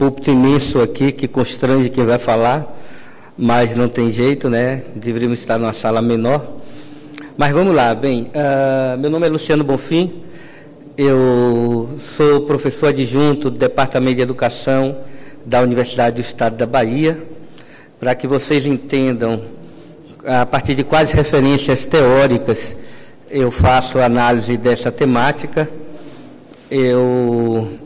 púlpito imenso aqui que constrange quem vai falar, mas não tem jeito, né? Deveríamos estar numa sala menor. Mas vamos lá, bem, meu nome é Luciano Bonfim, eu sou professor adjunto do Departamento de Educação da Universidade do Estado da Bahia. Para que vocês entendam, a partir de quais referências teóricas eu faço análise dessa temática. Eu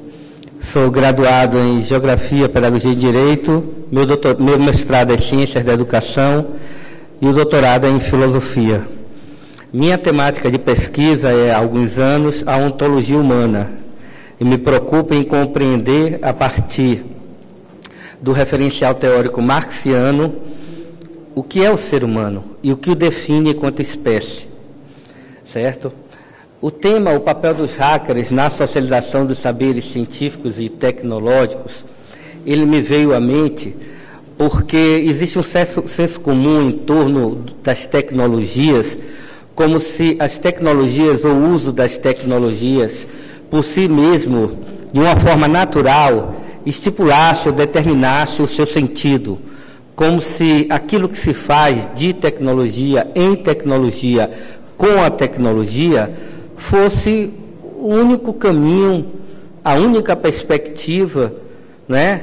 sou graduado em Geografia, Pedagogia e Direito, meu mestrado é Ciências da Educação e o doutorado é em Filosofia. Minha temática de pesquisa é, há alguns anos, a ontologia humana, e me preocupo em compreender, a partir do referencial teórico marxiano, o que é o ser humano e o que o define enquanto espécie, certo? O tema, o papel dos hackers na socialização dos saberes científicos e tecnológicos, ele me veio à mente porque existe um senso comum em torno das tecnologias, como se as tecnologias ou o uso das tecnologias por si mesmo, de uma forma natural, estipulasse ou determinasse o seu sentido, como se aquilo que se faz de tecnologia em tecnologia com a tecnologia fosse o único caminho, a única perspectiva, né,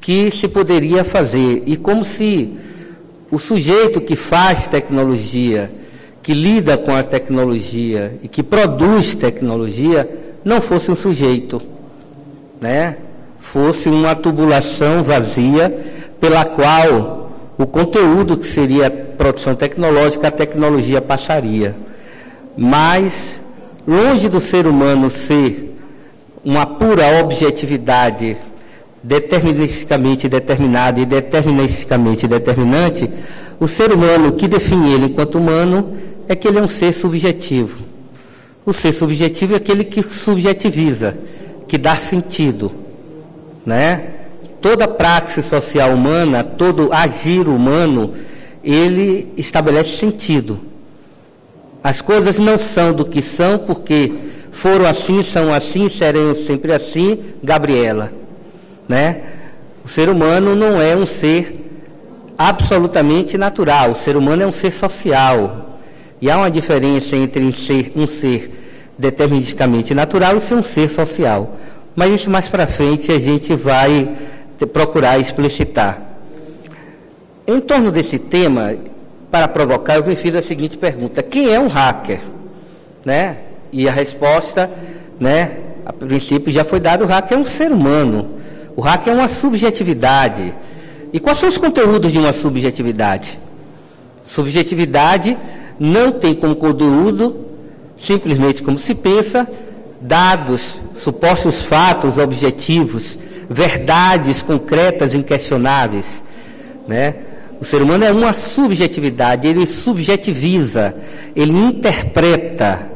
que se poderia fazer, e como se o sujeito que faz tecnologia, que lida com a tecnologia e que produz tecnologia, não fosse um sujeito, né? Fosse uma tubulação vazia pela qual o conteúdo que seria produção tecnológica, a tecnologia passaria. Mas, longe do ser humano ser uma pura objetividade deterministicamente determinada e deterministicamente determinante, o ser humano, o que define ele enquanto humano, é que ele é um ser subjetivo. O ser subjetivo é aquele que subjetiviza, que dá sentido, né? Toda praxe social humana, todo agir humano, ele estabelece sentido. As coisas não são do que são, porque foram assim, são assim, serão sempre assim, Gabriela, né? O ser humano não é um ser absolutamente natural, o ser humano é um ser social. E há uma diferença entre um ser deterministicamente natural e ser um ser social. Mas isso mais para frente a gente vai procurar explicitar. Em torno desse tema, para provocar, eu me fiz a seguinte pergunta: quem é um hacker? Né? E a resposta, né, a princípio já foi dada: o hacker é um ser humano. O hacker é uma subjetividade. E quais são os conteúdos de uma subjetividade? Subjetividade não tem como conteúdo, simplesmente como se pensa, dados, supostos fatos objetivos, verdades concretas inquestionáveis, né? O ser humano é uma subjetividade, ele subjetiviza, ele interpreta,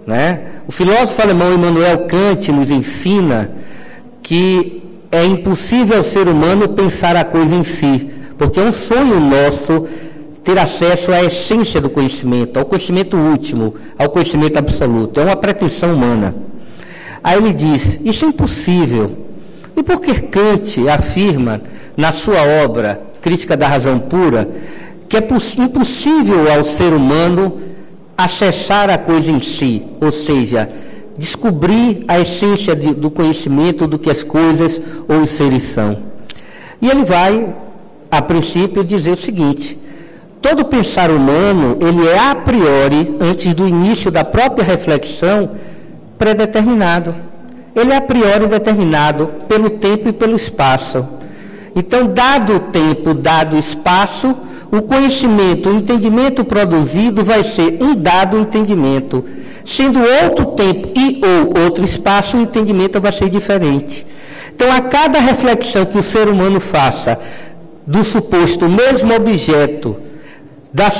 né? O filósofo alemão Immanuel Kant nos ensina que é impossível ao ser humano pensar a coisa em si, porque é um sonho nosso ter acesso à essência do conhecimento, ao conhecimento último, ao conhecimento absoluto. É uma pretensão humana. Aí ele diz: isso é impossível. E por que Kant afirma, na sua obra Crítica da Razão Pura, que é impossível ao ser humano acessar a coisa em si, ou seja, descobrir a essência do conhecimento do que as coisas ou os seres são? E ele vai, a princípio, dizer o seguinte: todo pensar humano, ele é a priori, antes do início da própria reflexão, predeterminado. Ele é a priori determinado pelo tempo e pelo espaço. Então, dado o tempo, dado o espaço, o conhecimento, o entendimento produzido vai ser um dado entendimento. Sendo outro tempo e ou outro espaço, o entendimento vai ser diferente. Então, a cada reflexão que o ser humano faça do suposto mesmo objeto, das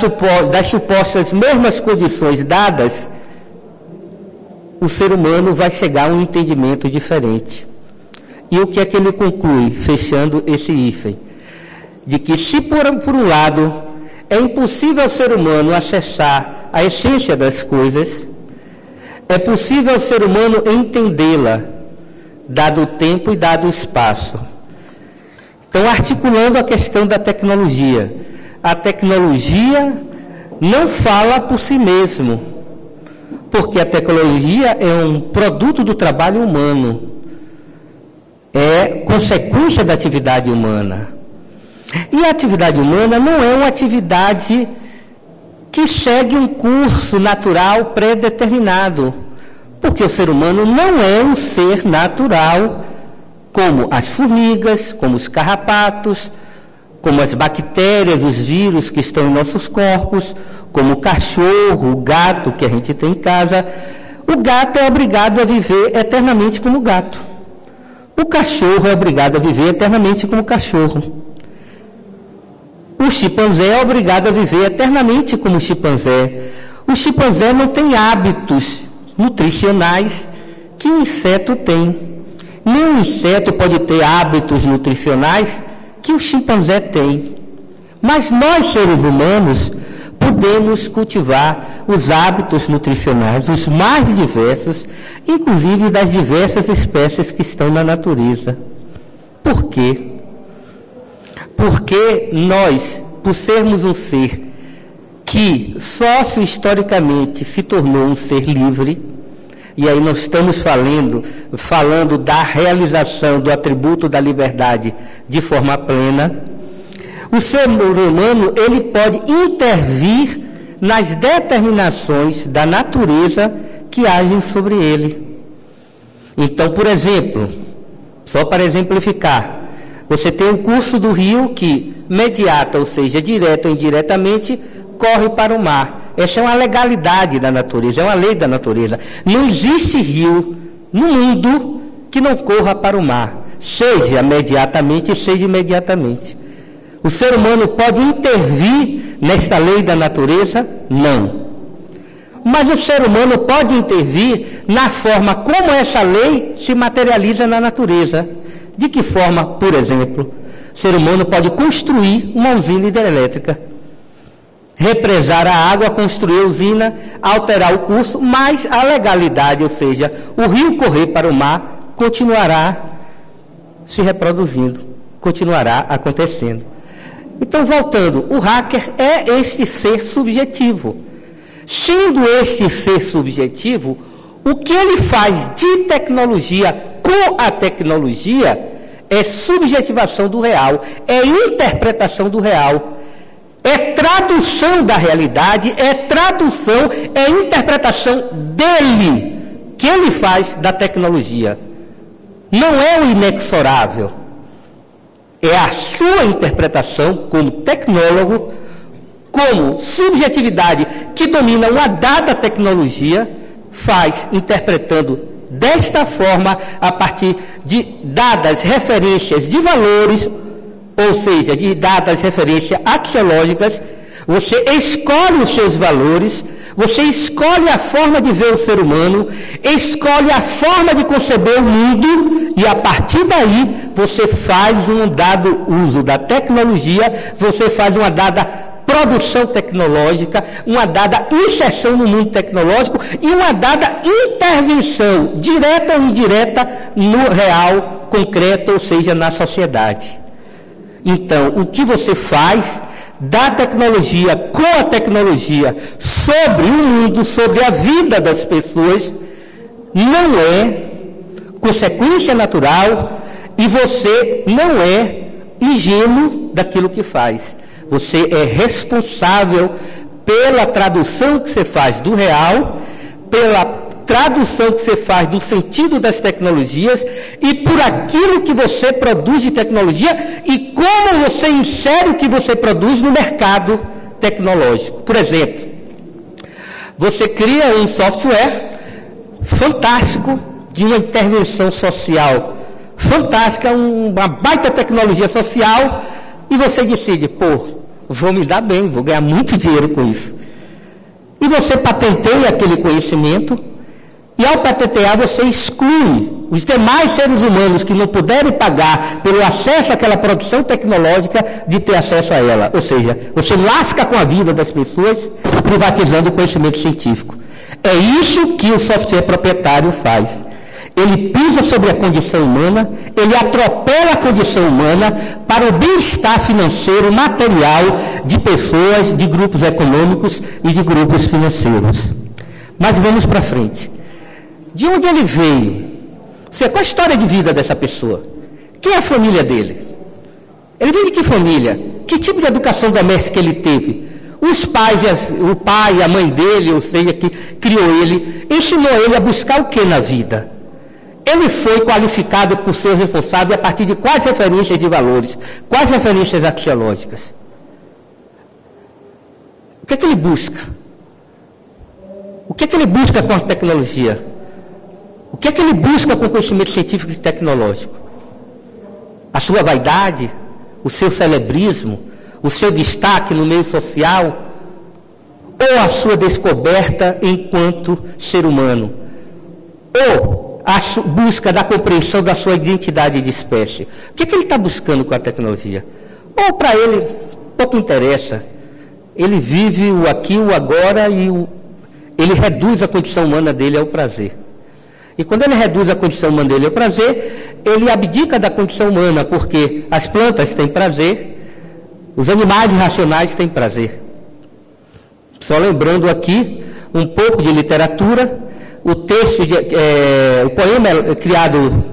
supostas mesmas condições dadas, o ser humano vai chegar a um entendimento diferente. E o que é que ele conclui, fechando esse hífen? De que, se por um lado é impossível ao ser humano acessar a essência das coisas, é possível ao ser humano entendê-la, dado o tempo e dado o espaço. Então, articulando a questão da tecnologia. A tecnologia não fala por si mesmo, porque a tecnologia é um produto do trabalho humano, é consequência da atividade humana. E a atividade humana não é uma atividade que segue um curso natural pré-determinado, porque o ser humano não é um ser natural como as formigas, como os carrapatos, como as bactérias, os vírus que estão em nossos corpos, como o cachorro, o gato que a gente tem em casa. O gato é obrigado a viver eternamente como gato. O cachorro é obrigado a viver eternamente como cachorro. O chimpanzé é obrigado a viver eternamente como chimpanzé. O chimpanzé não tem hábitos nutricionais que o inseto tem. Nenhum inseto pode ter hábitos nutricionais que o chimpanzé tem. Mas nós, seres humanos, podemos cultivar os hábitos nutricionais, os mais diversos, inclusive das diversas espécies que estão na natureza. Por quê? Porque nós, por sermos um ser que socio-historicamente se tornou um ser livre, e aí nós estamos falando da realização do atributo da liberdade de forma plena, o ser humano ele pode intervir nas determinações da natureza que agem sobre ele. Então, por exemplo, só para exemplificar, você tem um curso do rio que mediata, ou seja, direta ou indiretamente, corre para o mar. Essa é uma legalidade da natureza, é uma lei da natureza. Não existe rio no mundo que não corra para o mar, seja imediatamente, seja imediatamente. O ser humano pode intervir nesta lei da natureza? Não. Mas o ser humano pode intervir na forma como essa lei se materializa na natureza. De que forma, por exemplo, o ser humano pode construir uma usina hidrelétrica, represar a água, construir a usina, alterar o curso, mas a legalidade, ou seja, o rio correr para o mar, continuará se reproduzindo, continuará acontecendo. Então, voltando, o hacker é este ser subjetivo. Sendo este ser subjetivo, o que ele faz de tecnologia com a tecnologia é subjetivação do real, é interpretação do real, é tradução da realidade, é tradução, é interpretação dele, que ele faz da tecnologia. Não é o inexorável. É a sua interpretação como tecnólogo, como subjetividade que domina uma dada tecnologia, faz interpretando desta forma, a partir de dadas referências de valores, ou seja, de dadas referências axiológicas, você escolhe os seus valores, você escolhe a forma de ver o ser humano, escolhe a forma de conceber o mundo, e a partir daí você faz um dado uso da tecnologia, você faz uma dada produção tecnológica, uma dada inserção no mundo tecnológico e uma dada intervenção, direta ou indireta, no real, concreto, ou seja, na sociedade. Então, o que você faz da tecnologia, com a tecnologia, sobre o mundo, sobre a vida das pessoas, não é consequência natural e você não é ingênuo daquilo que faz. Você é responsável pela tradução que você faz do real, pela tradução que você faz do sentido das tecnologias e por aquilo que você produz de tecnologia e como você insere o que você produz no mercado tecnológico. Por exemplo, você cria um software fantástico de uma intervenção social fantástica, uma baita tecnologia social, e você decide, vou me dar bem, vou ganhar muito dinheiro com isso. E você patenteia aquele conhecimento, e ao patentear você exclui os demais seres humanos que não puderem pagar pelo acesso àquela produção tecnológica de ter acesso a ela. Ou seja, você lasca com a vida das pessoas, privatizando o conhecimento científico. É isso que o software proprietário faz. Ele pisa sobre a condição humana, ele atropela a condição humana para o bem-estar financeiro, material de pessoas, de grupos econômicos e de grupos financeiros. Mas vamos para frente. De onde ele veio? Qual a história de vida dessa pessoa? Quem é a família dele? Ele vem de que família? Que tipo de educação doméstica ele teve? Os pais, o pai, a mãe dele, ou seja, que criou ele, ensinou ele a buscar o que na vida? Ele foi qualificado por ser responsável a partir de quais referências de valores, quais referências axiológicas? O que é que ele busca? O que é que ele busca com a tecnologia? O que é que ele busca com o conhecimento científico e tecnológico? A sua vaidade? O seu celebrismo? O seu destaque no meio social? Ou a sua descoberta enquanto ser humano? Ou a busca da compreensão da sua identidade de espécie? O que é que ele está buscando com a tecnologia? Ou para ele pouco interessa? Ele vive o aqui, o agora e ele reduz a condição humana dele ao prazer. E quando ele reduz a condição humana dele ao prazer, ele abdica da condição humana, porque as plantas têm prazer, os animais racionais têm prazer. Só lembrando aqui um pouco de literatura, o texto, o poema criado,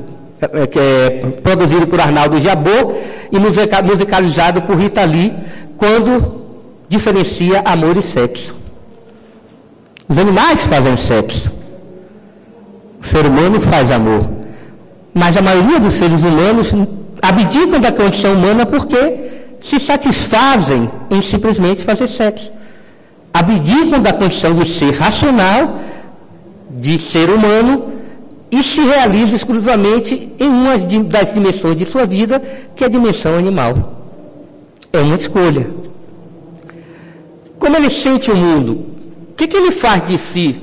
produzido por Arnaldo Jabot e musicalizado por Rita Lee, quando diferencia amor e sexo. Os animais fazem sexo, o ser humano faz amor, mas a maioria dos seres humanos abdicam da condição humana porque se satisfazem em simplesmente fazer sexo. Abdicam da condição de ser racional, de ser humano, e se realizam exclusivamente em uma das dimensões de sua vida, que é a dimensão animal. É uma escolha. Como ele sente o mundo? O que ele faz de si?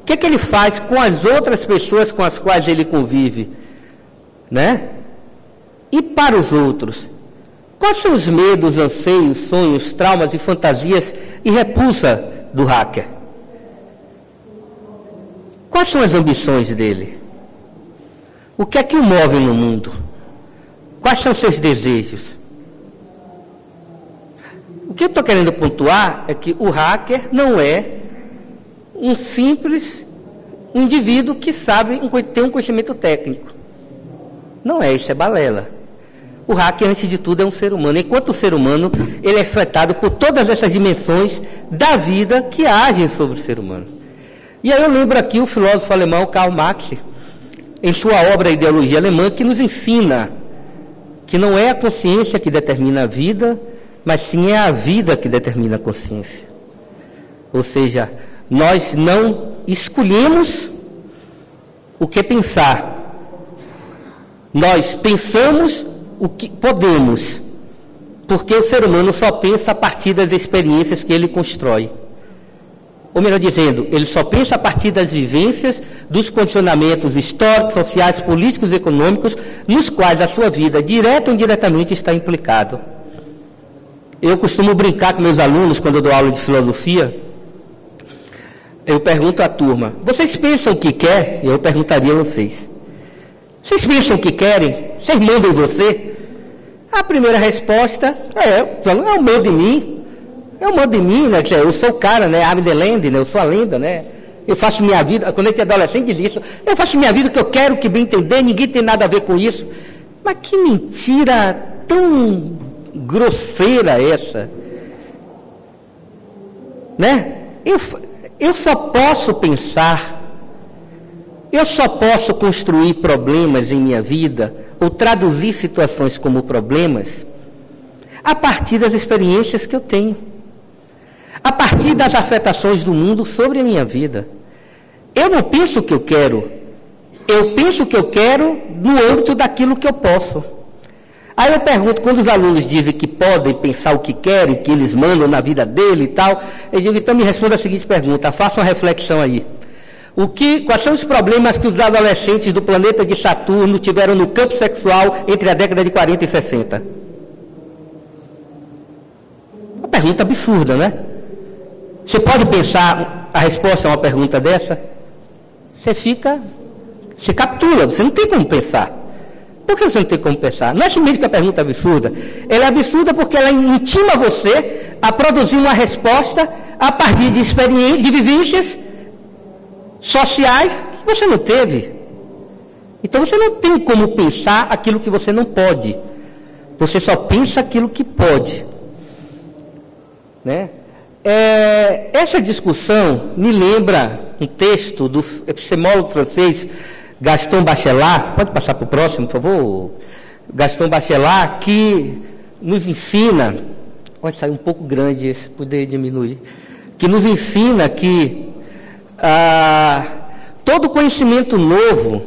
O que ele faz com as outras pessoas com as quais ele convive? Né? E para os outros? Quais são os medos, anseios, sonhos, traumas e fantasias e repulsa do hacker? Quais são as ambições dele? O que é que o move no mundo? Quais são seus desejos? O que eu estou querendo pontuar é que o hacker não é um simples indivíduo que sabe ter um conhecimento técnico. Não é, isso é balela. O hacker, antes de tudo, é um ser humano. Enquanto ser humano, ele é afetado por todas essas dimensões da vida que agem sobre o ser humano. E aí eu lembro aqui o filósofo alemão Karl Marx, em sua obra Ideologia Alemã, que nos ensina que não é a consciência que determina a vida, mas sim é a vida que determina a consciência. Ou seja, nós não escolhemos o que pensar. Nós pensamos o que podemos, porque o ser humano só pensa a partir das experiências que ele constrói. Ou melhor dizendo, ele só pensa a partir das vivências, dos condicionamentos históricos, sociais, políticos e econômicos, nos quais a sua vida, direta ou indiretamente, está implicado. Eu costumo brincar com meus alunos, quando eu dou aula de filosofia, eu pergunto à turma, vocês pensam o que quer? Eu perguntaria a vocês. Vocês pensam o que querem? Vocês mandam em você? A primeira resposta eu mando em mim. Eu mando em mim, né? Eu sou o cara, né? I'm the land, né? Eu sou a lenda, né? Eu faço minha vida, quando a gente é adolescente diz isso, eu faço minha vida o que eu quero, que bem entender, ninguém tem nada a ver com isso. Mas que mentira tão grosseira essa, né? Eu só posso pensar, eu só posso construir problemas em minha vida, ou traduzir situações como problemas, a partir das experiências que eu tenho, a partir das afetações do mundo sobre a minha vida. Eu não penso o que eu quero, eu penso o que eu quero no âmbito daquilo que eu posso. Aí eu pergunto, quando os alunos dizem que podem pensar o que querem, que eles mandam na vida dele e tal, eu digo, então me responda a seguinte pergunta, faça uma reflexão aí. Quais são os problemas que os adolescentes do planeta de Saturno tiveram no campo sexual entre a década de 40 e 60? Uma pergunta absurda, né? Você pode pensar a resposta a uma pergunta dessa? Você fica Você captura, você não tem como pensar. Por que você não tem como pensar? Não é somente que a pergunta é absurda. Ela é absurda porque ela intima você a produzir uma resposta a partir de experiências, de vivências sociais que você não teve. Então você não tem como pensar aquilo que você não pode. Você só pensa aquilo que pode. Né? Essa discussão me lembra um texto do epistemólogo francês Gaston Bachelard. Pode passar para o próximo, por favor? Gaston Bachelard, que nos ensina, pode sair um pouco grande esse, poder diminuir, que nos ensina que todo conhecimento novo,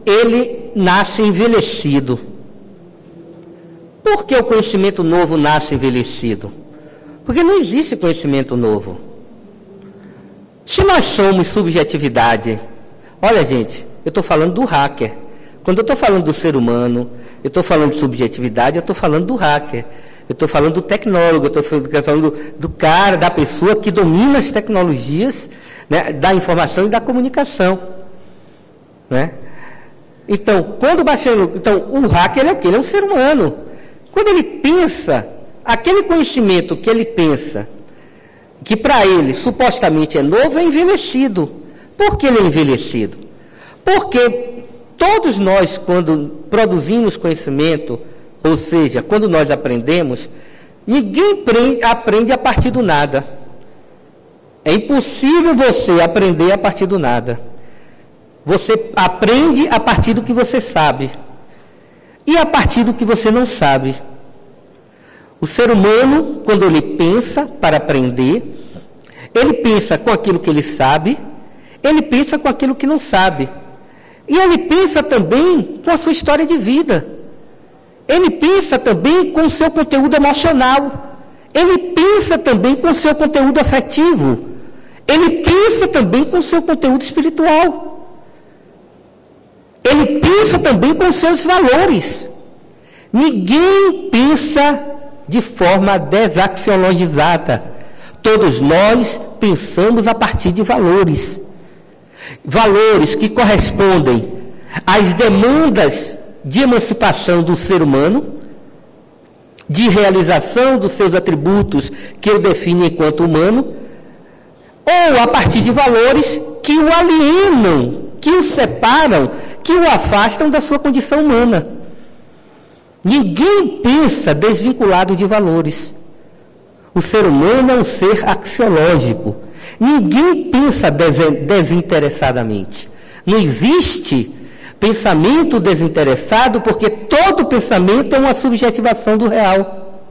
ele nasce envelhecido. Por que o conhecimento novo nasce envelhecido? Porque não existe conhecimento novo. Se nós somos subjetividade, olha gente, eu estou falando do hacker. Quando eu estou falando do ser humano, eu estou falando de subjetividade, eu estou falando do hacker. Eu estou falando do tecnólogo, eu estou falando do cara, da pessoa que domina as tecnologias, né, da informação e da comunicação. Né? Então, o hacker é o quê? Ele é um ser humano. Quando ele pensa, aquele conhecimento que ele pensa, que para ele supostamente é novo, é envelhecido. Por que ele é envelhecido? Porque todos nós, quando produzimos conhecimento, ou seja, quando nós aprendemos, ninguém aprende a partir do nada. É impossível você aprender a partir do nada. Você aprende a partir do que você sabe. E a partir do que você não sabe. O ser humano, quando ele pensa para aprender, ele pensa com aquilo que ele sabe, ele pensa com aquilo que não sabe. E ele pensa também com a sua história de vida. Ele pensa também com o seu conteúdo emocional. Ele pensa também com o seu conteúdo afetivo. Ele pensa também com o seu conteúdo espiritual. Ele pensa também com os seus valores. Ninguém pensa de forma desaxiologizada. Todos nós pensamos a partir de valores. Valores que correspondem às demandas de emancipação do ser humano, de realização dos seus atributos que o definem enquanto humano, ou a partir de valores que o alienam, que o separam, que o afastam da sua condição humana. Ninguém pensa desvinculado de valores. O ser humano é um ser axiológico. Ninguém pensa desinteressadamente. Não existe pensamento desinteressado, porque todo pensamento é uma subjetivação do real.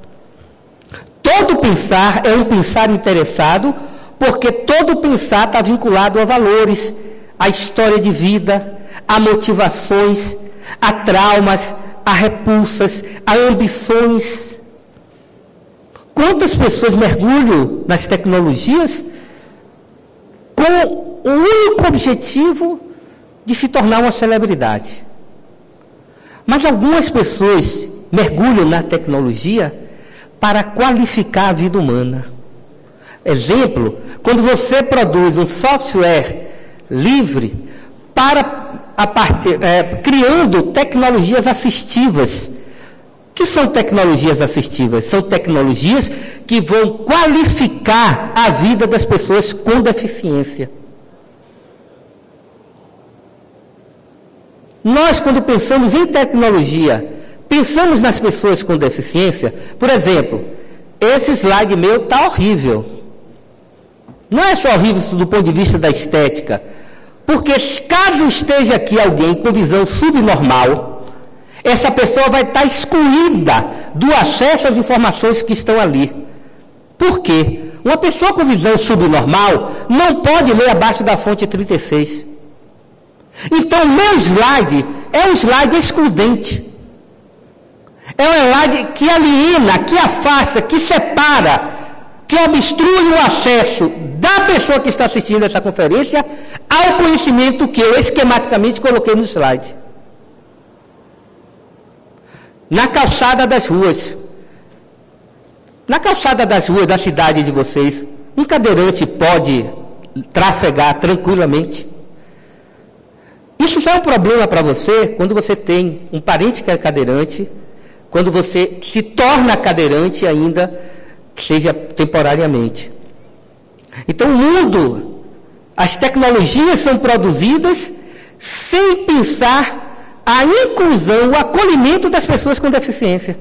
Todo pensar é um pensar interessado, porque todo pensar está vinculado a valores, a história de vida, a motivações, a traumas, a repulsas, a ambições. Quantas pessoas mergulham nas tecnologias com o único objetivo de se tornar uma celebridade? Mas algumas pessoas mergulham na tecnologia para qualificar a vida humana. Exemplo, quando você produz um software livre criando tecnologias assistivas. O que são tecnologias assistivas? São tecnologias que vão qualificar a vida das pessoas com deficiência. Nós, quando pensamos em tecnologia, pensamos nas pessoas com deficiência. Por exemplo, esse slide meu está horrível. Não é só horrível do ponto de vista da estética, porque caso esteja aqui alguém com visão subnormal, essa pessoa vai estar excluída do acesso às informações que estão ali. Por quê? Uma pessoa com visão subnormal não pode ler abaixo da fonte 36. Então, o meu slide é um slide excludente. É um slide que aliena, que afasta, que separa, que obstrui o acesso da pessoa que está assistindo essa conferência ao conhecimento que eu esquematicamente coloquei no slide. Na calçada das ruas. Na calçada das ruas da cidade de vocês, um cadeirante pode trafegar tranquilamente. Isso já é um problema para você quando você tem um parente que é cadeirante, quando você se torna cadeirante ainda, que seja temporariamente. Então o mundo, as tecnologias são produzidas sem pensar a inclusão, o acolhimento das pessoas com deficiência.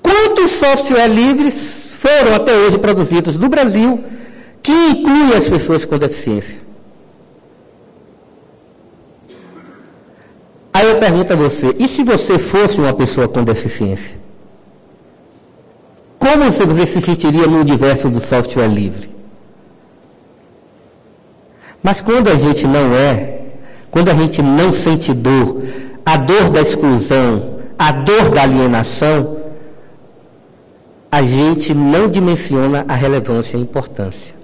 Quantos softwares livres foram até hoje produzidos no Brasil que incluem as pessoas com deficiência? Aí eu pergunto a você, e se você fosse uma pessoa com deficiência? Como você se sentiria no universo do software livre? Mas quando a gente não é, quando a gente não sente dor, a dor da exclusão, a dor da alienação, a gente não dimensiona a relevância e a importância.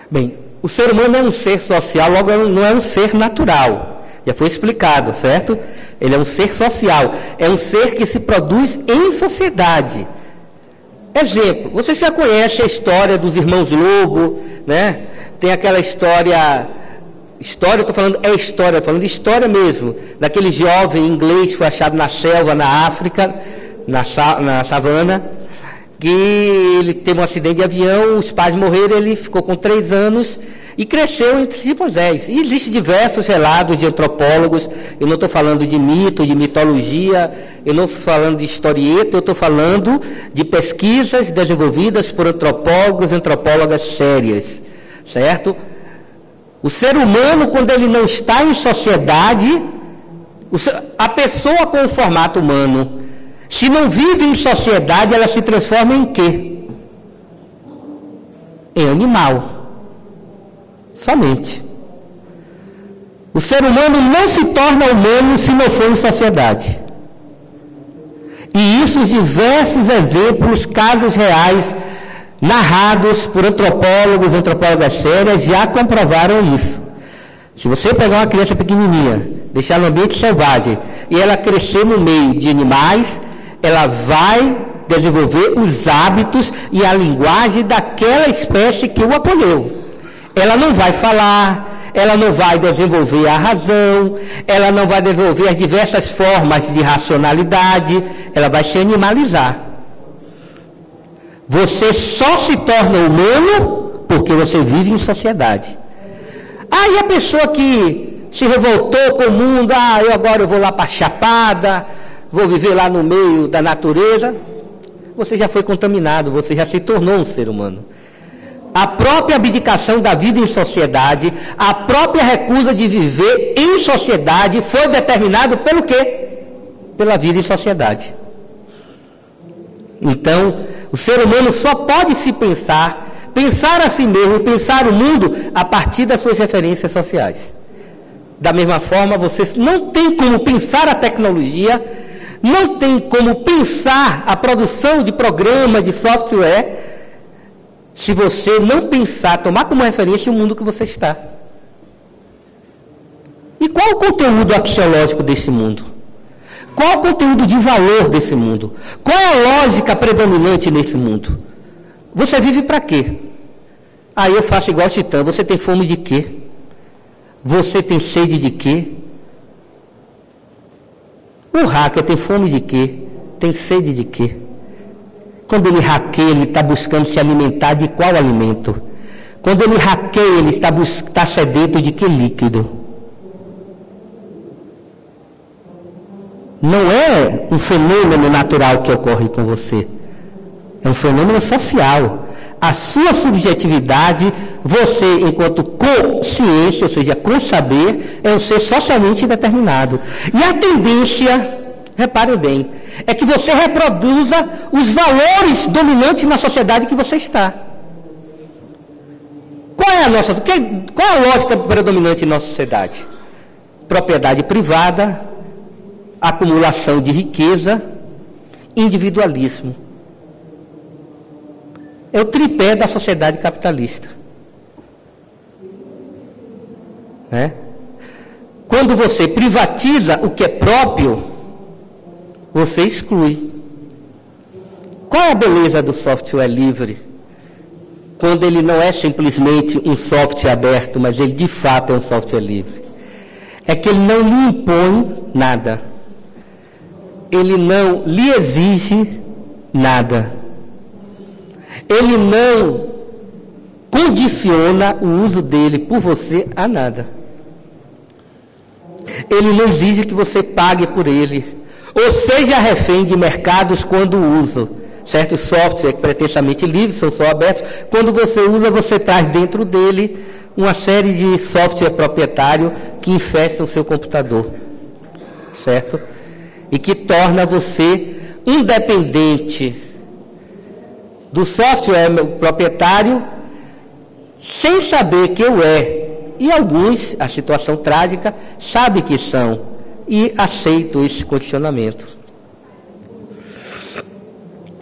Bem, o ser humano é um ser social, logo não é um ser natural. Já foi explicado, certo? Ele é um ser social, é um ser que se produz em sociedade. Exemplo, você já conhece a história dos irmãos Lobo, né? Tem aquela história, eu estou falando, estou falando de história mesmo, daquele jovem inglês que foi achado na selva, na África, na savana, que ele teve um acidente de avião, os pais morreram, ele ficou com 3 anos e cresceu entre chimpanzés. E existem diversos relatos de antropólogos, eu não estou falando de mito, de mitologia, eu não estou falando de historieta, eu estou falando de pesquisas desenvolvidas por antropólogos e antropólogas sérias, certo? O ser humano, quando ele não está em sociedade, a pessoa com o formato humano, se não vive em sociedade, ela se transforma em quê? Em animal. Somente. O ser humano não se torna humano se não for em sociedade. E isso, os diversos exemplos, casos reais, narrados por antropólogos, antropólogas sérias, já comprovaram isso. Se você pegar uma criança pequenininha, deixar no ambiente selvagem, e ela crescer no meio de animais, ela vai desenvolver os hábitos e a linguagem daquela espécie que o acolheu. Ela não vai falar, ela não vai desenvolver a razão, ela não vai desenvolver as diversas formas de racionalidade, ela vai se animalizar. Você só se torna humano porque você vive em sociedade. Aí a pessoa que se revoltou com o mundo, agora eu vou lá para a Chapada, vou viver lá no meio da natureza, você já foi contaminado, você já se tornou um ser humano. A própria abdicação da vida em sociedade, a própria recusa de viver em sociedade foi determinado pelo quê? Pela vida em sociedade. Então, o ser humano só pode se pensar a si mesmo, pensar o mundo a partir das suas referências sociais. Da mesma forma, você não tem como pensar a tecnologia, não tem como pensar a produção de programa, de software, se você não pensar, tomar como referência o mundo que você está. E qual o conteúdo axiológico desse mundo? Qual o conteúdo de valor desse mundo? Qual é a lógica predominante nesse mundo? Você vive para quê? Aí eu faço igual Titã, você tem fome de quê? Você tem sede de quê? O hacker tem fome de quê? Tem sede de quê? Quando ele hackeia, ele está buscando se alimentar de qual alimento? Quando ele hackeia, ele está sedento de que líquido? Não é um fenômeno natural que ocorre com você. É um fenômeno social. A sua subjetividade, você, enquanto consciência, ou seja, com saber, é um ser socialmente determinado. E a tendência, reparem bem, é que você reproduza os valores dominantes na sociedade que você está. Qual é a lógica predominante em nossa sociedade? Propriedade privada, acumulação de riqueza, individualismo. É o tripé da sociedade capitalista. Quando você privatiza o que é próprio, você exclui. Qual é a beleza do software livre? quando ele não é simplesmente um software aberto, mas ele de fato é um software livre, é que ele não lhe impõe nada. Ele não lhe exige nada. Ele não condiciona o uso dele por você a nada. Ele não exige que você pague por ele, ou seja refém de mercados quando usa. Certos softwares pretensamente livres são só abertos. Quando você usa, você traz dentro dele uma série de software proprietário que infesta o seu computador, certo? E que torna você independente do software proprietário, sem saber que o é. E alguns, a situação trágica, sabem que são e aceitam esse condicionamento.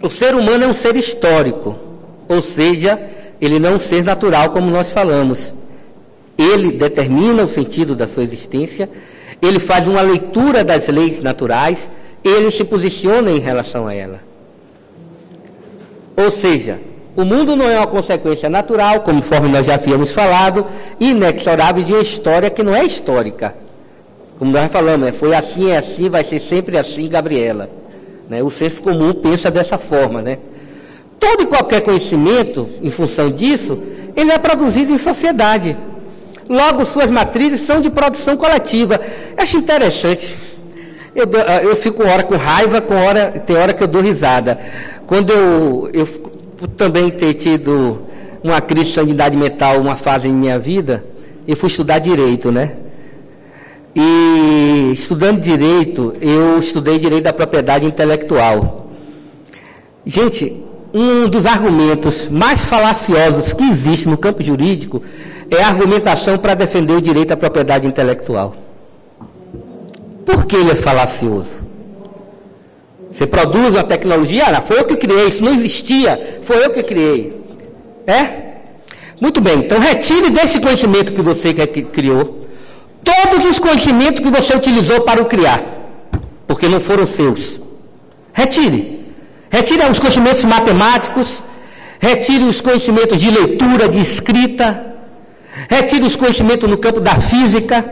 O ser humano é um ser histórico, ou seja, ele não é um ser natural, como nós falamos. Ele determina o sentido da sua existência, ele faz uma leitura das leis naturais, ele se posiciona em relação a ela. Ou seja, o mundo não é uma consequência natural, conforme nós já havíamos falado, inexorável de uma história que não é histórica. Como nós falamos, foi assim, é assim, vai ser sempre assim, Gabriela. O senso comum pensa dessa forma. Todo e qualquer conhecimento, em função disso, ele é produzido em sociedade. Logo, suas matrizes são de produção coletiva. Eu acho interessante. Eu fico uma hora com raiva, tem hora que eu dou risada. Quando eu também ter tido uma crise de sanidade mental, uma fase em minha vida, eu fui estudar Direito, E estudando Direito, eu estudei Direito da Propriedade Intelectual. Gente, um dos argumentos mais falaciosos que existe no campo jurídico é a argumentação para defender o direito à propriedade intelectual. Por que ele é falacioso? Você produz uma tecnologia, foi eu que criei, isso não existia, foi eu que criei. Muito bem, então retire desse conhecimento que você criou todos os conhecimentos que você utilizou para o criar, porque não foram seus. Retire os conhecimentos matemáticos, retire os conhecimentos de leitura, de escrita, retire os conhecimentos no campo da física,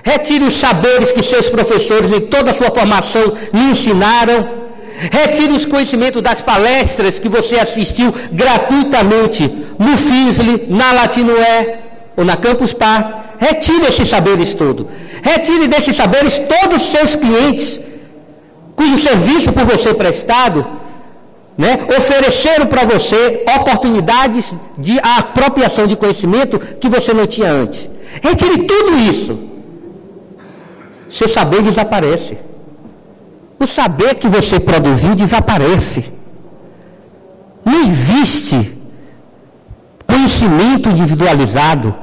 retire os saberes que seus professores em toda a sua formação lhe ensinaram, retire os conhecimentos das palestras que você assistiu gratuitamente no FISLE, na Latinoé ou na Campus Party. Retire esses saberes todos. Retire desses saberes todos os seus clientes, cujo serviço por você prestado, ofereceram para você oportunidades de apropriação de conhecimento que você não tinha antes. Retire tudo isso. Seu saber desaparece. O saber que você produziu desaparece. Não existe conhecimento individualizado,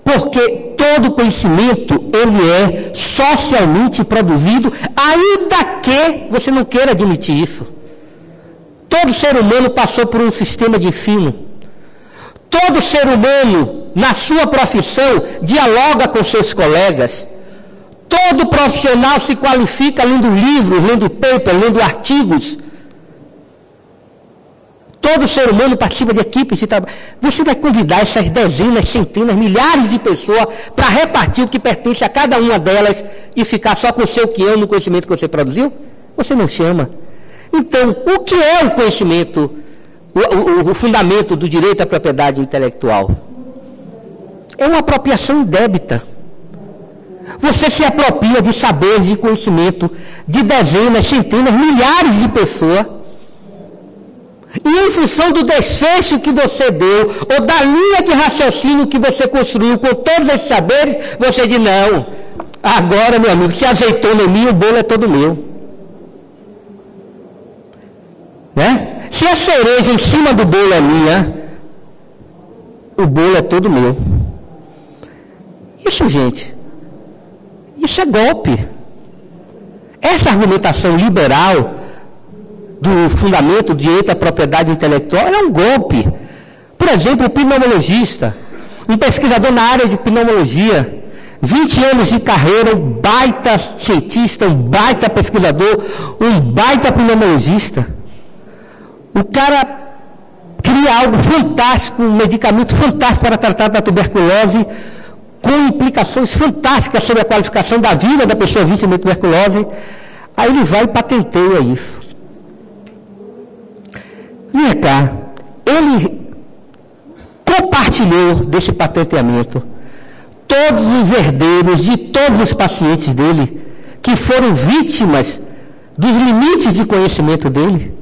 porque todo conhecimento ele é socialmente produzido, ainda que você não queira admitir isso. Todo ser humano passou por um sistema de ensino. Todo ser humano, na sua profissão, dialoga com seus colegas. Todo profissional se qualifica lendo livros, lendo papers, lendo artigos. Todo ser humano participa de equipes de trabalho. Você vai convidar essas dezenas, centenas, milhares de pessoas para repartir o que pertence a cada uma delas e ficar só com o seu quião no conhecimento que você produziu? Você não chama. Então, o que é o conhecimento, o fundamento do direito à propriedade intelectual? É uma apropriação indébita. Você se apropria de saberes e conhecimento de dezenas, centenas, milhares de pessoas. E em função do desfecho que você deu, ou da linha de raciocínio que você construiu com todos esses saberes, você diz, não, agora, meu amigo, se azeitona em mim, o bolo é todo meu. Se a cereja em cima do bolo é minha, o bolo é todo meu. Isso, gente, isso é golpe. Essa argumentação liberal do fundamento do direito à propriedade intelectual é um golpe. Por exemplo, o pneumologista, um pesquisador na área de pneumologia, 20 anos de carreira, um baita cientista, um baita pesquisador, um baita pneumologista. O cara cria algo fantástico, um medicamento fantástico para tratar da tuberculose, com implicações fantásticas sobre a qualificação da vida da pessoa vítima de tuberculose. Aí ele vai e patenteia isso. Vem cá, ele compartilhou desse patenteamento todos os herdeiros de todos os pacientes dele, que foram vítimas dos limites de conhecimento dele,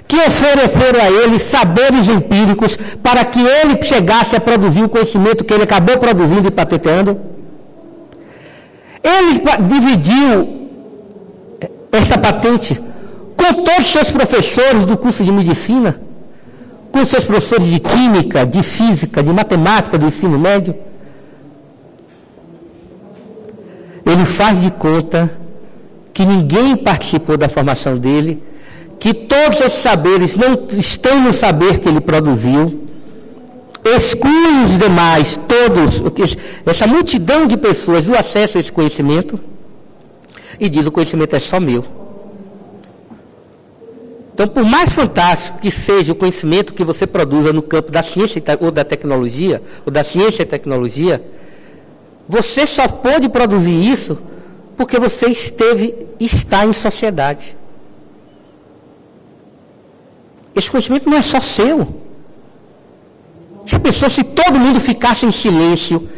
que ofereceram a ele saberes empíricos para que ele chegasse a produzir o conhecimento que ele acabou produzindo e patenteando. Ele dividiu essa patente com todos os seus professores do curso de medicina, com seus professores de química, de física, de matemática do ensino médio. Ele faz de conta que ninguém participou da formação dele, que todos esses saberes não estão no saber que ele produziu, exclui os demais, todos, essa multidão de pessoas do acesso a esse conhecimento, e diz: o conhecimento é só meu. Então, por mais fantástico que seja o conhecimento que você produza no campo da ciência ou da tecnologia, ou da ciência e tecnologia, você só pode produzir isso porque você está em sociedade. Esse conhecimento não é só seu. Já pensou se todo mundo ficasse em silêncio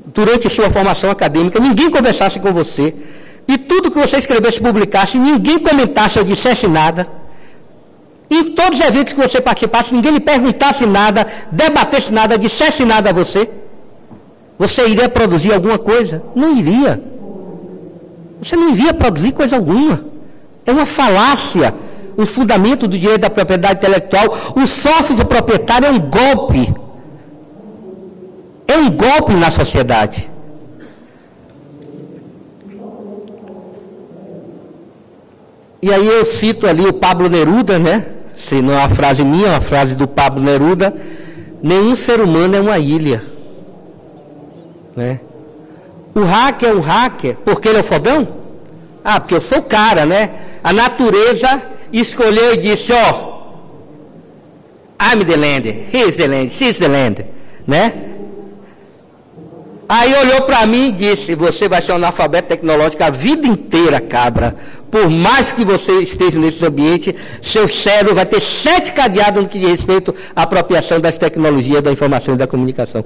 durante a sua formação acadêmica, ninguém conversasse com você, e tudo que você escrevesse, publicasse, ninguém comentasse ou dissesse nada, e em todos os eventos que você participasse, ninguém lhe perguntasse nada, debatesse nada, dissesse nada a você? Você iria produzir alguma coisa? Não iria. Você não iria produzir coisa alguma. É uma falácia o fundamento do direito da propriedade intelectual. O sócio proprietário é um golpe. É um golpe na sociedade. E aí eu cito ali o Pablo Neruda, né? Se não é uma frase minha, é uma frase do Pablo Neruda: nenhum ser humano é uma ilha. Né? O hacker é um hacker porque ele é o fodão? Ah, porque eu sou o cara, né? A natureza escolheu e disse: ó, I'm the land, he's the land, she's the land, né? Aí olhou para mim e disse: você vai ser um analfabeto tecnológico a vida inteira, cabra. Por mais que você esteja nesse ambiente, seu cérebro vai ter 7 cadeados no que diz respeito à apropriação das tecnologias da informação e da comunicação.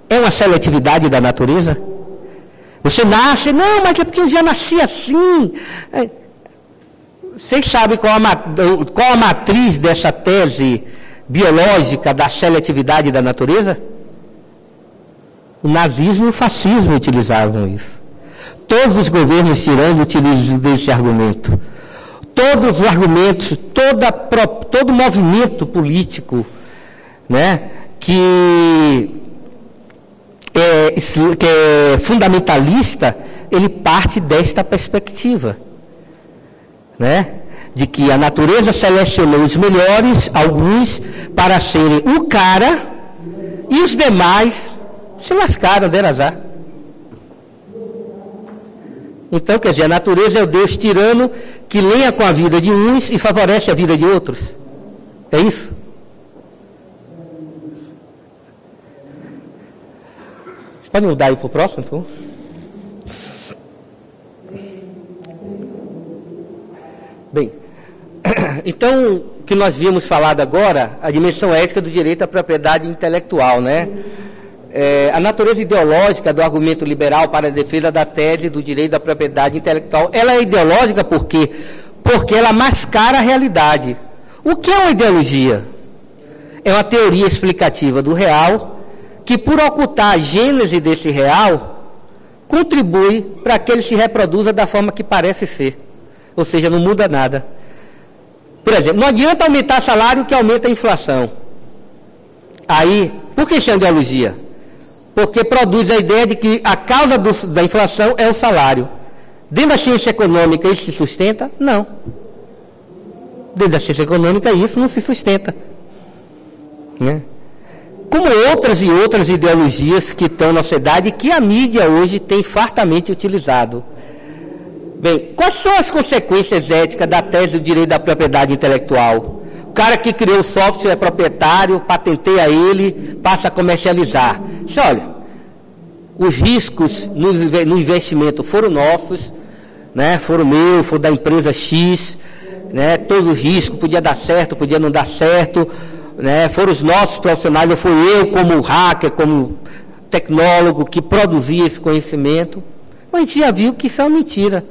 É uma seletividade da natureza? Você nasce, não, mas é porque eu já nasci assim. Vocês sabem qual a matriz dessa tese biológica da seletividade da natureza? O nazismo e o fascismo utilizavam isso. Todos os governos tiranos utilizam desse argumento. Todos os argumentos, todo movimento político, né, que é fundamentalista, ele parte desta perspectiva, né, de que a natureza selecionou os melhores, alguns, para serem o cara, e os demais se lascaram, deram azar. Então, quer dizer, a natureza é o Deus tirano que lenha com a vida de uns e favorece a vida de outros. É isso? Pode mudar aí para o próximo, por favor? Bem, então, o que nós vimos falado agora, a dimensão ética do direito à propriedade intelectual, né? A natureza ideológica do argumento liberal para a defesa da tese do direito à propriedade intelectual, ela é ideológica por quê? Porque ela mascara a realidade. O que é uma ideologia? É uma teoria explicativa do real que, por ocultar a gênese desse real, contribui para que ele se reproduza da forma que parece ser. Ou seja, não muda nada. Por exemplo, não adianta aumentar salário que aumenta a inflação. Aí, por que chama de ideologia? Porque produz a ideia de que a causa da inflação é o salário. Dentro da ciência econômica isso se sustenta? Não. Dentro da ciência econômica isso não se sustenta. Né? Como outras e outras ideologias que estão na sociedade, que a mídia hoje tem fartamente utilizado. Bem, quais são as consequências éticas da tese do direito da propriedade intelectual? cara que criou o software é proprietário, patenteia ele, passa a comercializar. Diz, olha, os riscos no investimento foram nossos, né? Foram meus, foram da empresa X, né? Todo o risco podia dar certo, podia não dar certo, né? Foram os nossos profissionais, não fui eu como hacker, como tecnólogo que produzia esse conhecimento. Mas a gente já viu que isso é uma mentira.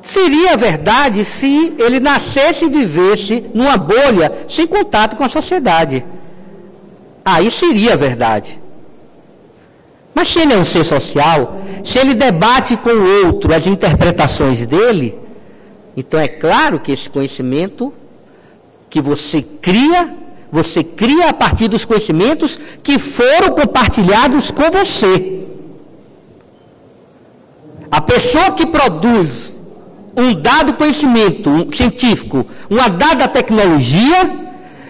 Seria verdade se ele nascesse e vivesse numa bolha sem contato com a sociedade. Aí seria verdade. Mas se ele é um ser social, se ele debate com o outro as interpretações dele, então é claro que esse conhecimento que você cria a partir dos conhecimentos que foram compartilhados com você. A pessoa que produz um dado conhecimento científico, uma dada tecnologia,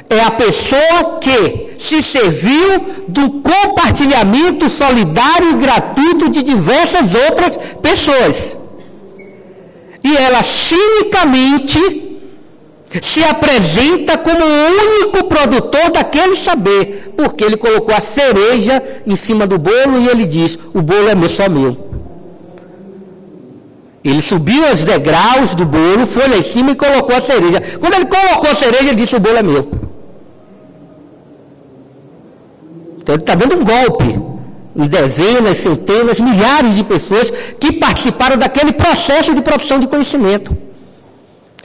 é a pessoa que se serviu do compartilhamento solidário e gratuito de diversas outras pessoas. E ela cinicamente se apresenta como o único produtor daquele saber, porque ele colocou a cereja em cima do bolo e ele diz, o bolo é meu, só meu. Ele subiu os degraus do bolo, foi lá em cima e colocou a cereja. Quando ele colocou a cereja, ele disse, o bolo é meu. Então ele está dando um golpe em dezenas, centenas, milhares de pessoas que participaram daquele processo de produção de conhecimento.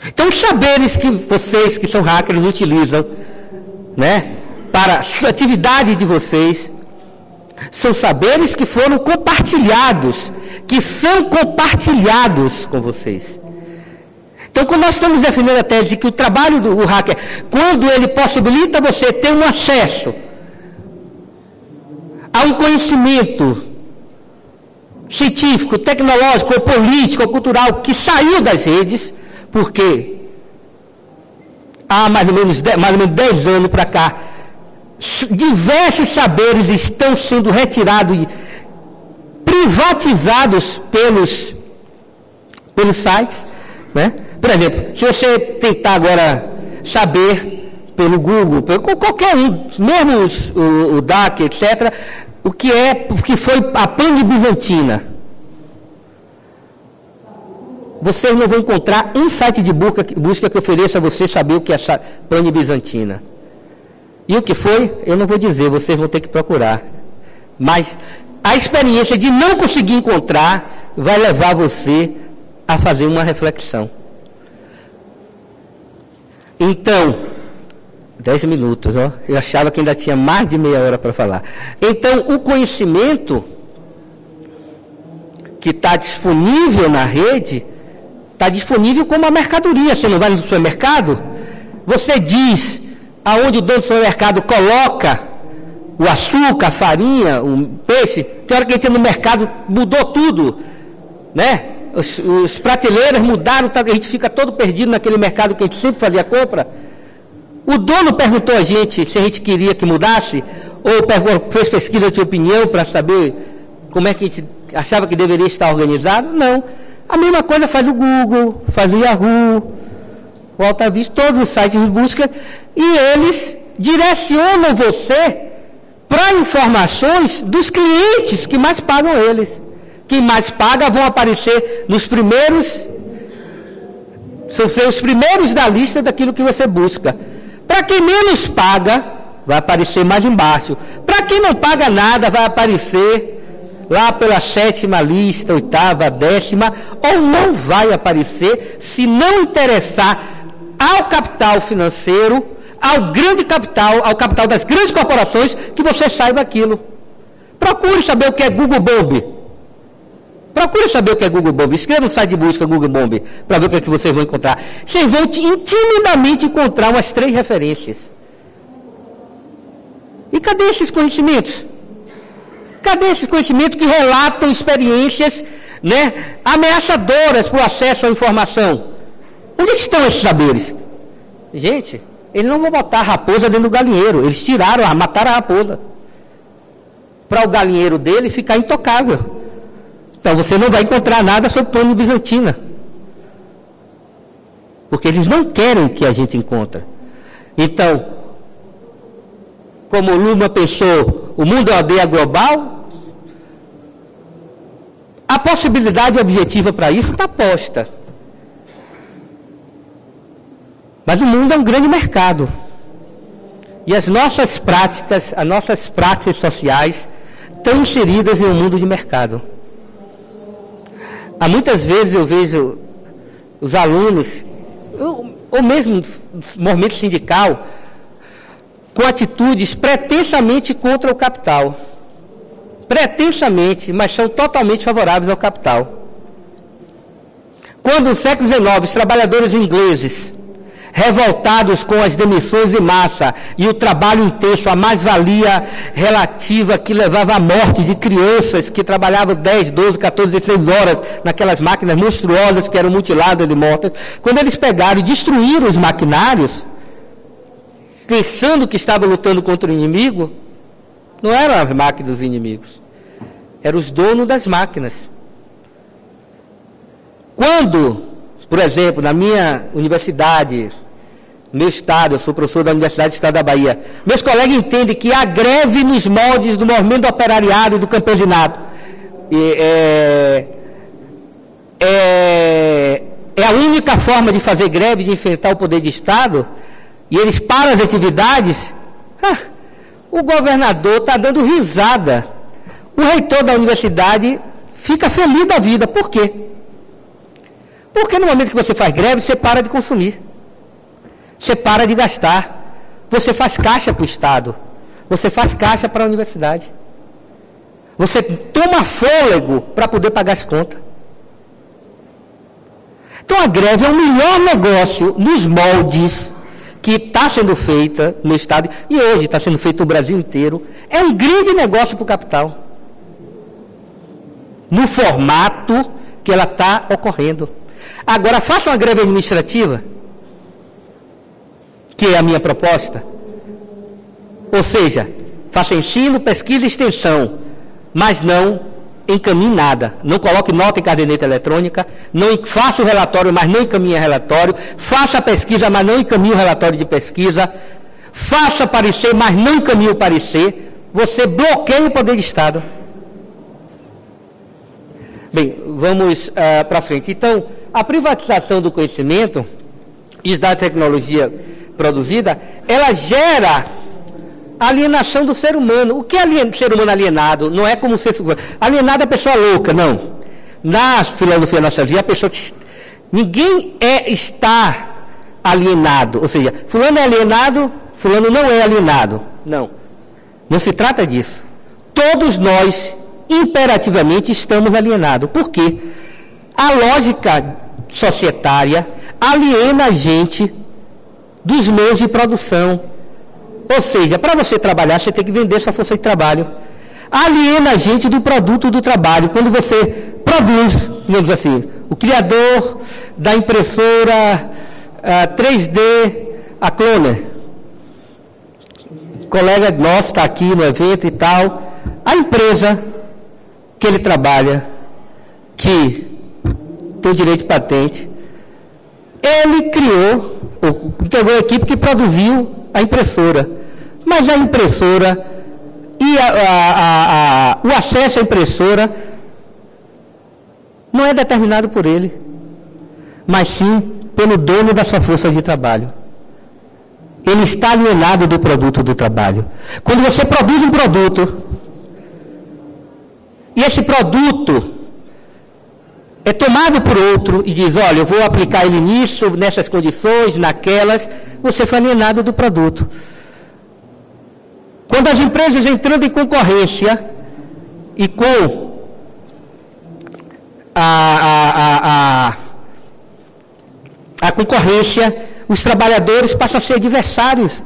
Então os saberes que vocês, que são hackers, utilizam, né, para a atividade de vocês, são saberes que foram compartilhados, que são compartilhados com vocês. Então, quando nós estamos defendendo a tese de que o trabalho do hacker, quando ele possibilita você ter um acesso a um conhecimento científico, tecnológico, ou político, ou cultural, que saiu das redes, porque há mais ou menos 10 anos para cá, diversos saberes estão sendo retirados e privatizados pelos sites, né? Por exemplo, se você tentar agora saber pelo Google, por qualquer um, mesmo o DAC, etc., o que foi a pane bizantina, vocês não vão encontrar um site de busca que ofereça a você saber o que é essa pane bizantina. E o que foi, eu não vou dizer, vocês vão ter que procurar. Mas a experiência de não conseguir encontrar vai levar você a fazer uma reflexão. Então, 10 minutos, ó, eu achava que ainda tinha mais de meia hora para falar. Então, o conhecimento que está disponível na rede, está disponível como uma mercadoria. Você não vai no supermercado, você diz aonde o dono do supermercado coloca o açúcar, a farinha, o peixe. Tem hora que a gente entra no mercado, mudou tudo, né? Os prateleiras mudaram, a gente fica todo perdido naquele mercado que a gente sempre fazia compra. O dono perguntou a gente se a gente queria que mudasse, ou fez pesquisa de opinião para saber como é que a gente achava que deveria estar organizado. Não. A mesma coisa faz o Google, faz o Yahoo, o Alta Vista, todos os sites de busca, e eles direcionam você para informações dos clientes que mais pagam eles. Quem mais paga vão aparecer nos primeiros, são os primeiros da lista daquilo que você busca. Para quem menos paga, vai aparecer mais embaixo. Para quem não paga nada, vai aparecer lá pela 7ª lista, 8ª, 10ª, ou não vai aparecer se não interessar ao capital financeiro, ao grande capital, ao capital das grandes corporações, que você saiba aquilo. Procure saber o que é Google Bomb. Procure saber o que é Google Bomb. Escreva no site de busca Google Bomb para ver o que é que vocês vão encontrar. Vocês vão intimidamente encontrar umas 3 referências. E cadê esses conhecimentos? Cadê esses conhecimentos que relatam experiências, né, ameaçadoras para o acesso à informação? Onde estão esses saberes? Gente, eles não vão botar a raposa dentro do galinheiro. Eles mataram a raposa. Para o galinheiro dele ficar intocável. Então você não vai encontrar nada sobre pane bizantina. porque eles não querem que a gente encontre. Então, como Luma pensou, o mundo é uma aldeia global, a possibilidade objetiva para isso está posta. Mas o mundo é um grande mercado. E as nossas práticas sociais estão inseridas em um mundo de mercado. Há muitas vezes eu vejo os alunos, ou mesmo o movimento sindical, com atitudes pretensamente contra o capital. Pretensamente, mas são totalmente favoráveis ao capital. Quando no século XIX os trabalhadores ingleses, revoltados com as demissões em massa e o trabalho intenso, a mais-valia relativa que levava à morte de crianças que trabalhavam 10, 12, 14, 16 horas naquelas máquinas monstruosas que eram mutiladas e mortas, quando eles pegaram e destruíram os maquinários, pensando que estavam lutando contra o inimigo, não eram as máquinas dos inimigos, eram os donos das máquinas. Quando, por exemplo, na minha universidade, no meu estado, eu sou professor da Universidade do Estado da Bahia, meus colegas entendem que a greve nos moldes do movimento do operariado e do campesinato é a única forma de fazer greve, de enfrentar o poder de Estado, e eles param as atividades, o governador está dando risada. O reitor da universidade fica feliz da vida. Por quê? Porque no momento que você faz greve, você para de consumir. Você para de gastar. Você faz caixa para o Estado. Você faz caixa para a universidade. Você toma fôlego para poder pagar as contas. Então a greve é o melhor negócio nos moldes que está sendo feita no Estado, e hoje está sendo feito no Brasil inteiro. É um grande negócio para o capital. No formato que ela está ocorrendo. Agora, faça uma greve administrativa, que é a minha proposta. Ou seja, faça ensino, pesquisa e extensão, mas não encaminhe nada. Não coloque nota em caderneta eletrônica, não faça o relatório, mas não encaminhe relatório, faça a pesquisa, mas não encaminhe o relatório de pesquisa, faça parecer, mas não encaminhe o parecer. Você bloqueia o poder de Estado. Bem, vamos para frente. Então, a privatização do conhecimento e da tecnologia produzida, ela gera alienação do ser humano. O que é ser humano alienado? Não é como ser alienado é a pessoa louca, não. Na filosofia nossa vida, a pessoa que ninguém está alienado. Ou seja, fulano é alienado, fulano não é alienado. Não. Não se trata disso. Todos nós imperativamente estamos alienados. Por quê? A lógica societária aliena a gente dos meios de produção. Ou seja, para você trabalhar, você tem que vender sua força de trabalho. Aliena a gente do produto do trabalho. Quando você produz, digamos assim, o criador da impressora 3D, a Cloner, colega nosso está aqui no evento e tal, a empresa que ele trabalha, que tem o direito de patente, ele criou, entregou a equipe que produziu a impressora. Mas a impressora e o acesso à impressora não é determinado por ele, mas sim pelo dono da sua força de trabalho. Ele está alienado do produto do trabalho. Quando você produz um produto, e esse produto é tomado por outro e diz, olha, eu vou aplicar ele nisso, nessas condições, naquelas, você foi alienado do produto. Quando as empresas entrando em concorrência e com a concorrência, os trabalhadores passam a ser adversários.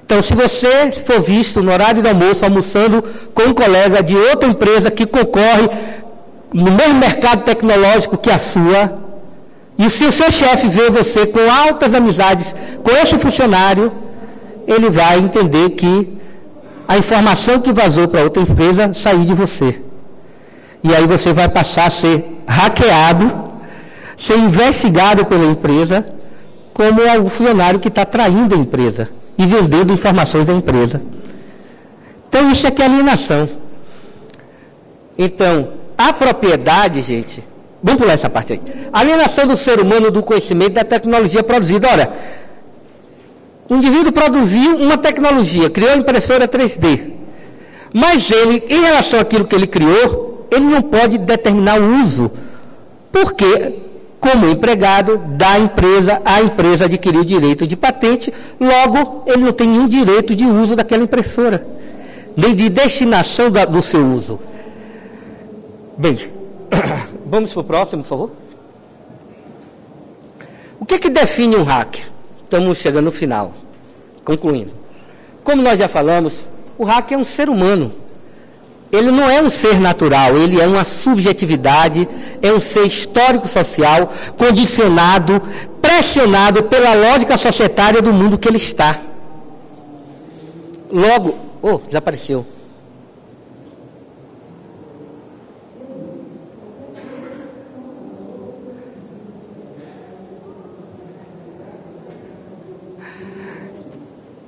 Então, se você for visto no horário do almoço, almoçando com um colega de outra empresa que concorre no mesmo mercado tecnológico que a sua, e se o seu chefe vê você com altas amizades com esse funcionário, ele vai entender que a informação que vazou para outra empresa saiu de você. E aí você vai passar a ser hackeado, ser investigado pela empresa, como o funcionário que está traindo a empresa e vendendo informações da empresa. Então, isso aqui é alienação. Então, a propriedade, gente, vamos pular essa parte aí. A alienação do ser humano do conhecimento da tecnologia produzida. Ora, o indivíduo produziu uma tecnologia, criou a impressora 3D. Mas ele, em relação àquilo que ele criou, ele não pode determinar o uso. Porque, como empregado da empresa, a empresa adquiriu o direito de patente, logo, ele não tem nenhum direito de uso daquela impressora, nem de destinação do seu uso. Bem, vamos para o próximo, por favor. O que define um hacker? Estamos chegando no final, concluindo. Como nós já falamos, o hacker é um ser humano. Ele não é um ser natural, ele é uma subjetividade, é um ser histórico-social, condicionado, pressionado pela lógica societária do mundo que ele está. Logo, desapareceu.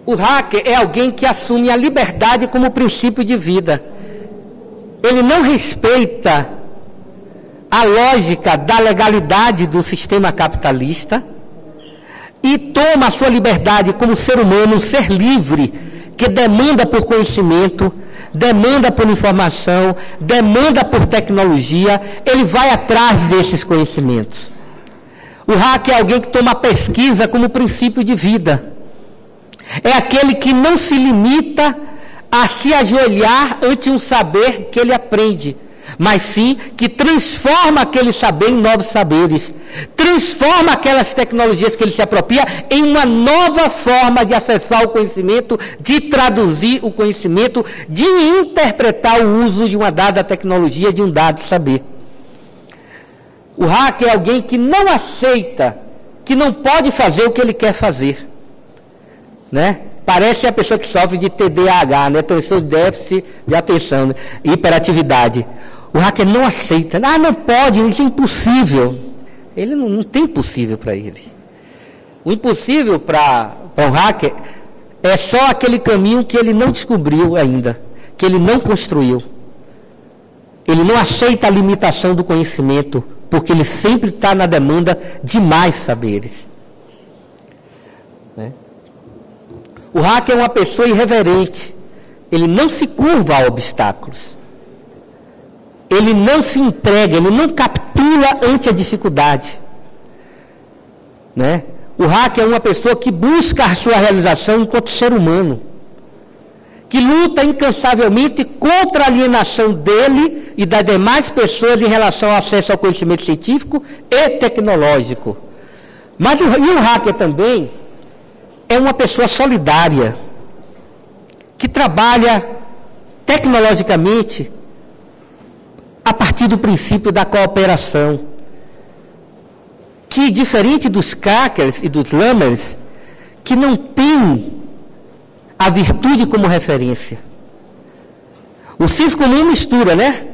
O hacker é alguém que assume a liberdade como princípio de vida. Ele não respeita a lógica da legalidade do sistema capitalista e toma a sua liberdade como ser humano, um ser livre, que demanda por conhecimento, demanda por informação, demanda por tecnologia. Ele vai atrás desses conhecimentos. O hacker é alguém que toma a pesquisa como princípio de vida. É aquele que não se limita a se ajoelhar ante um saber que ele aprende, mas sim que transforma aquele saber em novos saberes, transforma aquelas tecnologias que ele se apropria em uma nova forma de acessar o conhecimento, de traduzir o conhecimento, de interpretar o uso de uma dada tecnologia, de um dado saber. O hacker é alguém que não aceita, que não pode fazer o que ele quer fazer. Né? Parece a pessoa que sofre de TDAH, né? Transtorno de déficit de atenção, né? Hiperatividade. O hacker não aceita. Não pode, isso é impossível. Ele não tem impossível para ele. O impossível para um hacker é só aquele caminho que ele não descobriu ainda, que ele não construiu. Ele não aceita a limitação do conhecimento, porque ele sempre está na demanda de mais saberes. Né? O hacker é uma pessoa irreverente. Ele não se curva a obstáculos. Ele não se entrega, ele não capitula ante a dificuldade. Né? O hacker é uma pessoa que busca a sua realização enquanto ser humano, que luta incansavelmente contra a alienação dele e das demais pessoas em relação ao acesso ao conhecimento científico e tecnológico. Mas o hacker também é uma pessoa solidária, que trabalha tecnologicamente a partir do princípio da cooperação, que, diferente dos crackers e dos lammers, que não tem a virtude como referência. O senso comum mistura, né?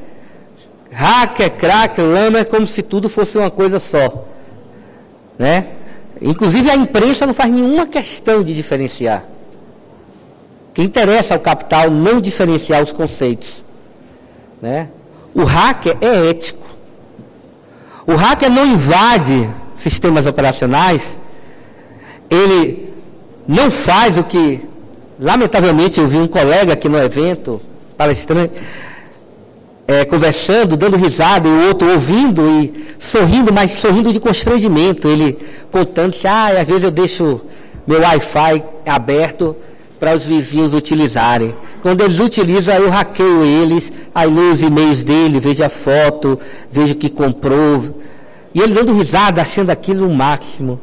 Hacker, cracker, lammer, como se tudo fosse uma coisa só. Né? Inclusive a imprensa não faz nenhuma questão de diferenciar. O que interessa ao capital não diferenciar os conceitos. Né? O hacker é ético. O hacker não invade sistemas operacionais. Ele não faz o que, lamentavelmente, eu vi um colega aqui no evento, palestrante, conversando, dando risada, e o outro ouvindo e sorrindo, mas sorrindo de constrangimento. Ele contando que, às vezes eu deixo meu Wi-Fi aberto para os vizinhos utilizarem. Quando eles utilizam, aí eu hackeio eles, aí leio os e-mails dele, vejo a foto, vejo o que comprou. E ele dando risada, achando aquilo o máximo.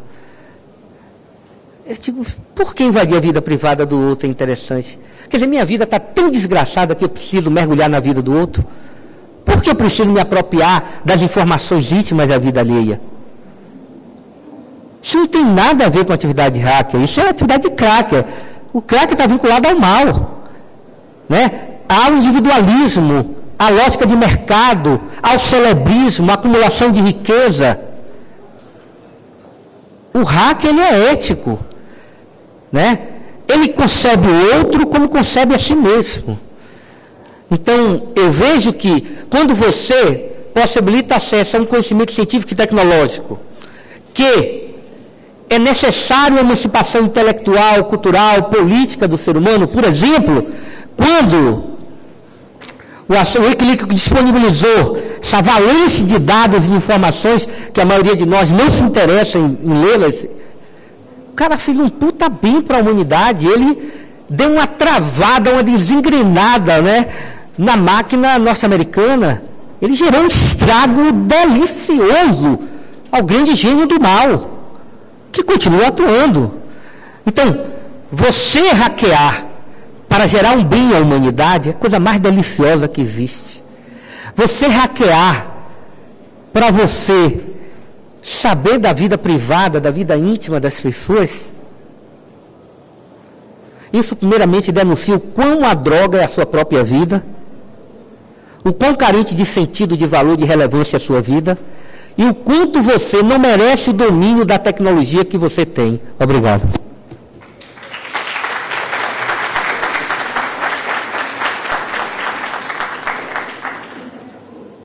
Eu digo, por que invadir a vida privada do outro é interessante? Quer dizer, minha vida está tão desgraçada que eu preciso mergulhar na vida do outro? Por que eu preciso me apropriar das informações íntimas da vida alheia? Isso não tem nada a ver com atividade de hacker, isso é atividade de cracker. O cracker está vinculado ao mal, né? Ao individualismo, à lógica de mercado, ao celebrismo, à acumulação de riqueza. O hacker, ele é ético, né? Ele concebe o outro como concebe a si mesmo. Então, eu vejo que quando você possibilita acesso a um conhecimento científico e tecnológico, que é necessário a emancipação intelectual, cultural, política do ser humano, por exemplo, quando o Wikileaks disponibilizou essa avalanche de dados e informações que a maioria de nós não se interessa em lê-las, o cara fez um puta bem para a humanidade, ele deu uma travada, uma desengrenada, né, na máquina norte-americana, ele gerou um estrago delicioso ao grande gênio do mal, que continua atuando. Então, você hackear para gerar um bem à humanidade é a coisa mais deliciosa que existe. Você hackear para você saber da vida privada, da vida íntima das pessoas, isso primeiramente denuncia o quão a droga é a sua própria vida, o quão carente de sentido, de valor, de relevância é a sua vida, e o quanto você não merece o domínio da tecnologia que você tem. Obrigado.